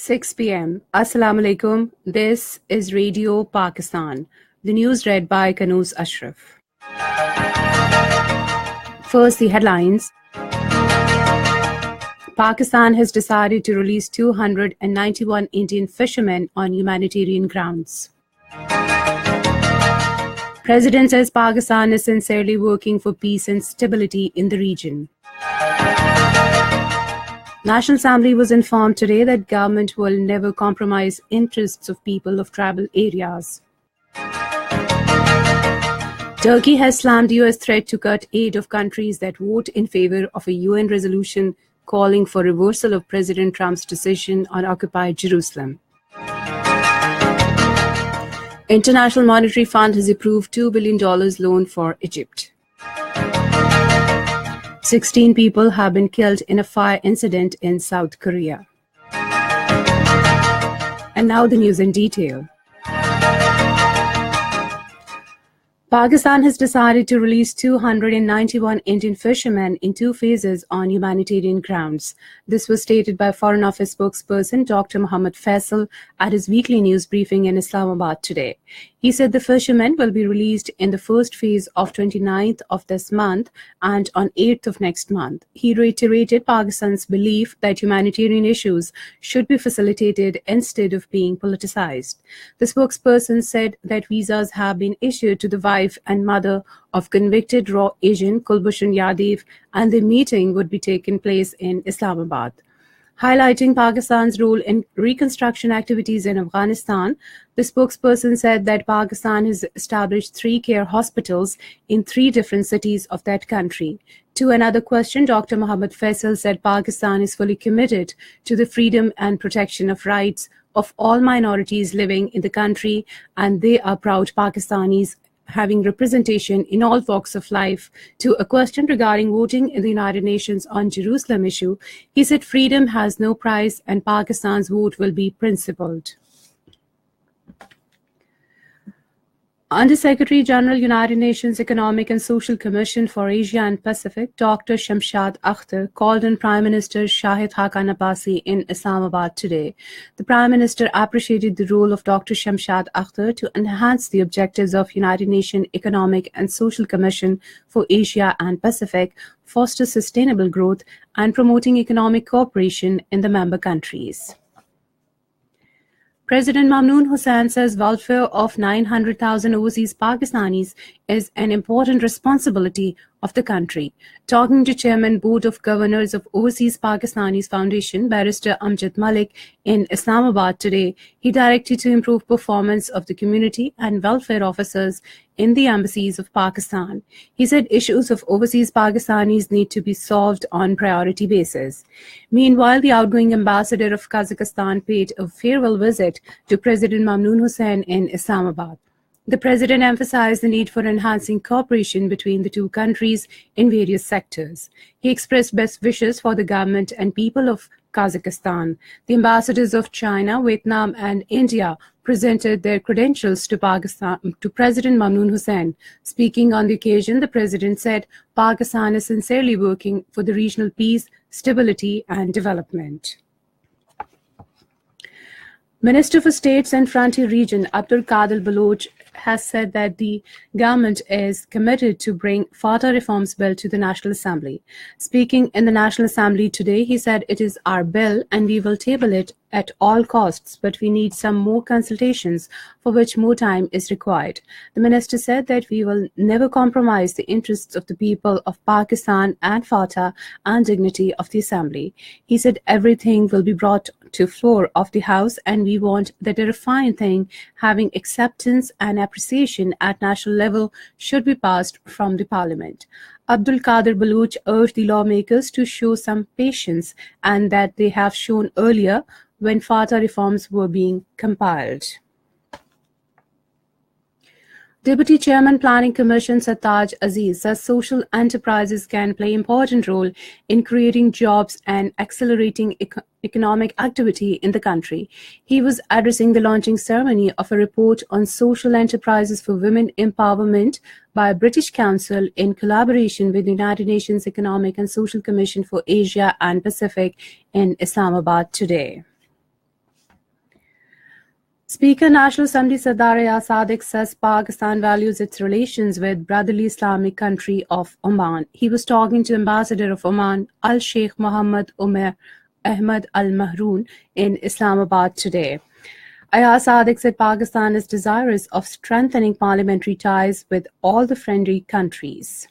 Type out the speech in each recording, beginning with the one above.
6 p.m. Assalamu alaikum. This is Radio Pakistan. The news read by Kanooz Ashraf. First, the headlines. Pakistan has decided to release 291 Indian fishermen on humanitarian grounds. President says Pakistan is sincerely working for peace and stability in the region. National Assembly was informed today that government will never compromise interests of people of tribal areas. Turkey has slammed US threat to cut aid of countries that vote in favor of a UN resolution calling for reversal of President Trump's decision on occupied Jerusalem. International Monetary Fund has approved $2 billion loan for Egypt. 16 people have been killed in a fire incident in South Korea. And now the news in detail. Pakistan has decided to release 291 Indian fishermen in two phases on humanitarian grounds. This was stated by Foreign Office spokesperson Dr. Mohammed Faisal at his weekly news briefing in Islamabad today. He said the fishermen will be released in the first phase of 29th of this month and on 8th of next month. He reiterated Pakistan's belief that humanitarian issues should be facilitated instead of being politicized. The spokesperson said that visas have been issued to the wife and mother of convicted raw agent Kulbhushan Yadav, and the meeting would be taking place in Islamabad. Highlighting Pakistan's role in reconstruction activities in Afghanistan, the spokesperson said that Pakistan has established 3 care hospitals in 3 different cities of that country. To another question, Dr. Mohammed Faisal said Pakistan is fully committed to the freedom and protection of rights of all minorities living in the country, and they are proud Pakistanis having representation in all walks of life. To a question regarding voting in the United Nations on Jerusalem issue, he said freedom has no price and Pakistan's vote will be principled. Under-Secretary General, United Nations Economic and Social Commission for Asia and Pacific, Dr. Shamshad Akhtar, called on Prime Minister Shahid Haqqan Abbasi in Islamabad today. The Prime Minister appreciated the role of Dr. Shamshad Akhtar to enhance the objectives of United Nations Economic and Social Commission for Asia and Pacific, foster sustainable growth, and promoting economic cooperation in the member countries. President Mamnoon Hussain says welfare of 900,000 overseas Pakistanis is an important responsibility of the country. Talking to Chairman Board of Governors of Overseas Pakistanis Foundation, Barrister Amjad Malik, in Islamabad today, he directed to improve performance of the community and welfare officers in the embassies of Pakistan. He said issues of overseas Pakistanis need to be solved on priority basis. Meanwhile, the outgoing ambassador of Kazakhstan paid a farewell visit to President Mamnoon Hussain in Islamabad. The president emphasized the need for enhancing cooperation between the two countries in various sectors. He expressed best wishes for the government and people of Kazakhstan. The ambassadors of China, Vietnam, and India presented their credentials to President Mamnoon Hussain. Speaking on the occasion, the president said Pakistan is sincerely working for the regional peace, stability, and development. Minister for States and Frontier Region Abdul Qadir Baloch has said that the government is committed to bring FATA reforms bill to the National Assembly. Speaking in the National Assembly today, he said it is our bill and we will table it at all costs, but we need some more consultations for which more time is required. The minister said that we will never compromise the interests of the people of Pakistan and FATA and dignity of the Assembly. He said everything will be brought to floor of the House and we want that a refined thing having acceptance and appreciation at national level should be passed from the Parliament. Abdul Qadir Baloch urged the lawmakers to show some patience and that they have shown earlier when FATA reforms were being compiled. Deputy Chairman Planning Commission Sartaj Aziz says social enterprises can play an important role in creating jobs and accelerating economic activity in the country. He was addressing the launching ceremony of a report on social enterprises for women empowerment by British Council in collaboration with the United Nations Economic and Social Commission for Asia and Pacific in Islamabad today. Speaker National Assembly Sardar Ayaz Sadiq says Pakistan values its relations with brotherly Islamic country of Oman. He was talking to Ambassador of Oman, Al-Sheikh Mohammed Umer Ahmed Al-Mahroun in Islamabad today. Ayaz Sadiq said Pakistan is desirous of strengthening parliamentary ties with all the friendly countries.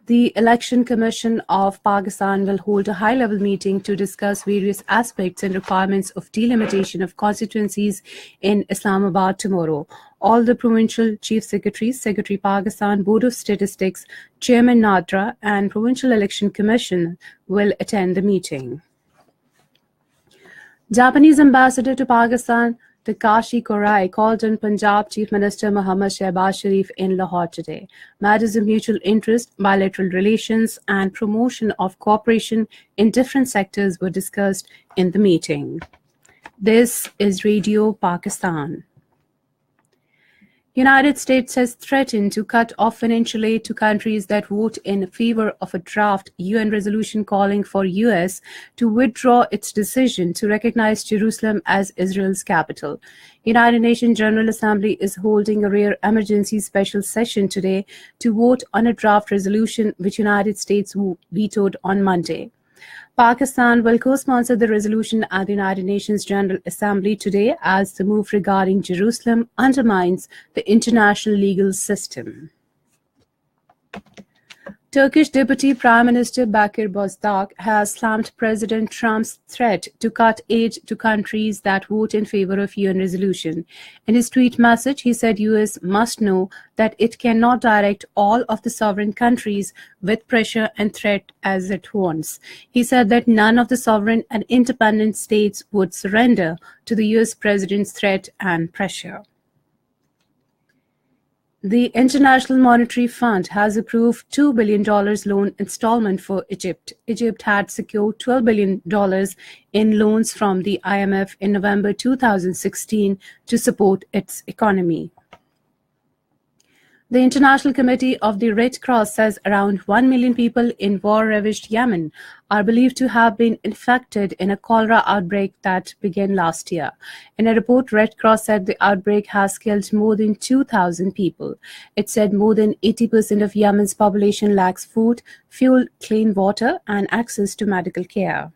The Election Commission of Pakistan will hold a high-level meeting to discuss various aspects and requirements of delimitation of constituencies in Islamabad tomorrow. All the provincial chief secretaries, Secretary Pakistan Board of Statistics, Chairman Nadra, and Provincial Election Commission will attend the meeting. Japanese ambassador to Pakistan, Takashi Korai, called on Punjab Chief Minister Muhammad Shehbaz Sharif in Lahore today. Matters of mutual interest, bilateral relations, and promotion of cooperation in different sectors were discussed in the meeting. This is Radio Pakistan. United States has threatened to cut off financial aid to countries that vote in favor of a draft UN resolution calling for US to withdraw its decision to recognize Jerusalem as Israel's capital. United Nations General Assembly is holding a rare emergency special session today to vote on a draft resolution which United States vetoed on Monday. Pakistan will co-sponsor the resolution at the United Nations General Assembly today as the move regarding Jerusalem undermines the international legal system. Turkish Deputy Prime Minister Bakir Bozdağ has slammed President Trump's threat to cut aid to countries that vote in favor of UN resolution. In his tweet message, he said US must know that it cannot direct all of the sovereign countries with pressure and threat as it wants. He said that none of the sovereign and independent states would surrender to the US president's threat and pressure. The International Monetary Fund has approved $2 billion loan installment for Egypt. Egypt had secured $12 billion in loans from the IMF in November 2016 to support its economy. The International Committee of the Red Cross says around 1 million people in war-ravaged Yemen are believed to have been infected in a cholera outbreak that began last year. In a report, Red Cross said the outbreak has killed more than 2,000 people. It said more than 80% of Yemen's population lacks food, fuel, clean water, and access to medical care.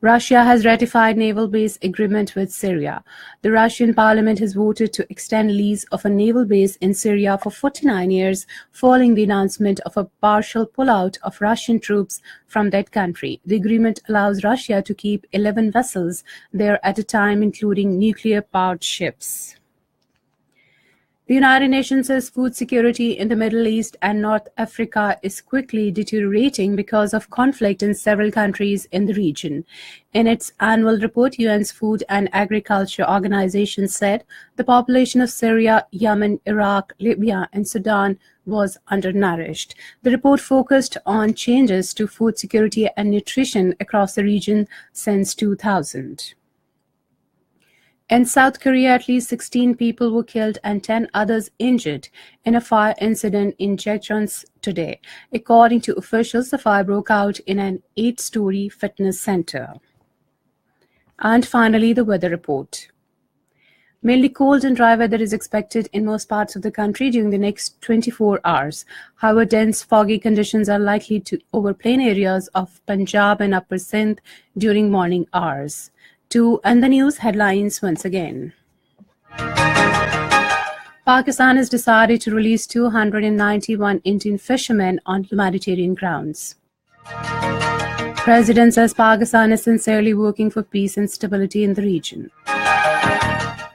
Russia has ratified naval base agreement with Syria. The Russian parliament has voted to extend lease of a naval base in Syria for 49 years following the announcement of a partial pullout of Russian troops from that country. The agreement allows Russia to keep 11 vessels there at a time, including nuclear-powered ships. The United Nations says food security in the Middle East and North Africa is quickly deteriorating because of conflict in several countries in the region. In its annual report, UN's Food and Agriculture Organization said the population of Syria, Yemen, Iraq, Libya, and Sudan was undernourished. The report focused on changes to food security and nutrition across the region since 2000. In South Korea, at least 16 people were killed and 10 others injured in a fire incident in Jecheon today. According to officials, the fire broke out in an 8-story fitness center. And finally, the weather report. Mainly cold and dry weather is expected in most parts of the country during the next 24 hours. However, dense, foggy conditions are likely to over plain areas of Punjab and Upper Sindh during morning hours. To end the news headlines once again. Pakistan has decided to release 291 Indian fishermen on humanitarian grounds. President says Pakistan is sincerely working for peace and stability in the region.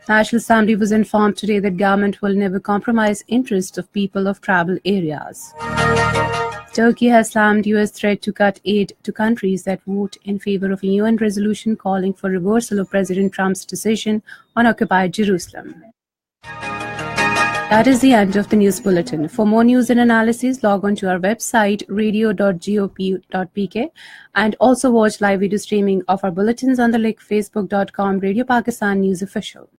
National Assembly was informed today that government will never compromise interests of people of tribal areas. Turkey has slammed US threat to cut aid to countries that vote in favor of a UN resolution calling for reversal of President Trump's decision on occupied Jerusalem. That is the end of the news bulletin. For more news and analysis, log on to our website radio.gop.pk and also watch live video streaming of our bulletins on the link facebook.com Radio Pakistan News Official.